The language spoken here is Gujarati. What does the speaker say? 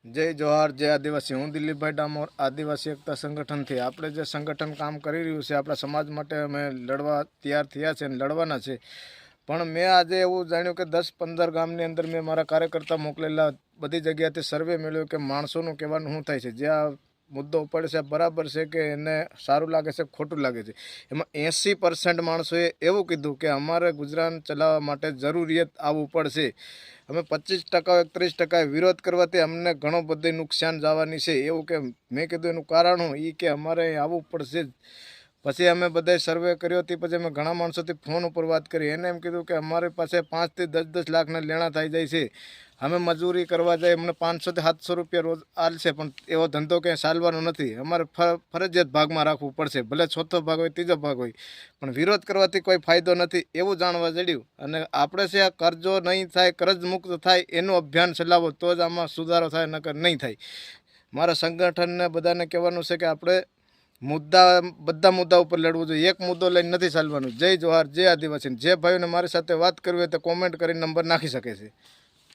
जय जोहार जय आदिवासी। हूँ दिलीपभाई डामोर आदिवासी एकता संगठन थी। આપણે જે સંગઠન કામ કરી રહ્યું છે આપણા સમાજ માટે અમે લડવા તૈયાર થયા છે અને લડવાના છે। પણ મેં આજે એવું જાણ્યું કે 10-15 ગામની અંદર મેં મારા કાર્યકર્તા મોકલેલા, બધી જગ્યાએથી સર્વે મળ્યો કે માણસોનું કહેવાનું શું થાય છે, જે આ મુદ્દો ઉપાડે છે બરાબર છે કે એને સારું લાગે છે ખોટું લાગે છે। એમાં 80% માણસોએ એવું કીધું કે અમારે ગુજરાન ચલાવવા માટે જરૂરિયાત આવવું પડશે। અમે 25% 31% વિરોધ કરવાથી અમને ઘણો બધું નુકસાન જવાની છે એવું કે મેં કીધું એનું કારણ હું એ કે અમારે આવવું પડશે જ। પછી અમે બધાય સર્વે કર્યો હતી, પછી અમે ઘણા માણસોથી ફોન ઉપર વાત કરી, એને એમ કીધું કે અમારી પાસે 5 થી 10 લાખના લેણા થઈ જાય છે, અમે મજૂરી કરવા જાય અમને 500 થી 700 રૂપિયા રોજ આલશે, પણ એવો ધંધો ક્યાંય ચાલવાનો નથી, અમારે ફરજિયાત ભાગમાં રાખવું પડશે, ભલે ચોથો ભાગ હોય ત્રીજો ભાગ હોય, પણ વિરોધ કરવાથી કોઈ ફાયદો નથી એવું જાણવા જડ્યું। અને આપણે છે આ કરજો નહીં થાય, કરજ મુક્ત થાય એનું અભિયાન ચલાવો તો જ આમાં સુધારો થાય, નકર નહીં થાય। મારા સંગઠનને બધાને કહેવાનું છે કે આપણે બધા મુદ્દા ઉપર લડવું જોઈએ, એક મુદ્દો લઈને નથી ચાલવાનું। જય જોહાર જય આદિવાસી। જે ભાઈઓને મારી સાથે વાત કરવી હોય તો કોમેન્ટ કરીને નંબર નાખી શકે છે।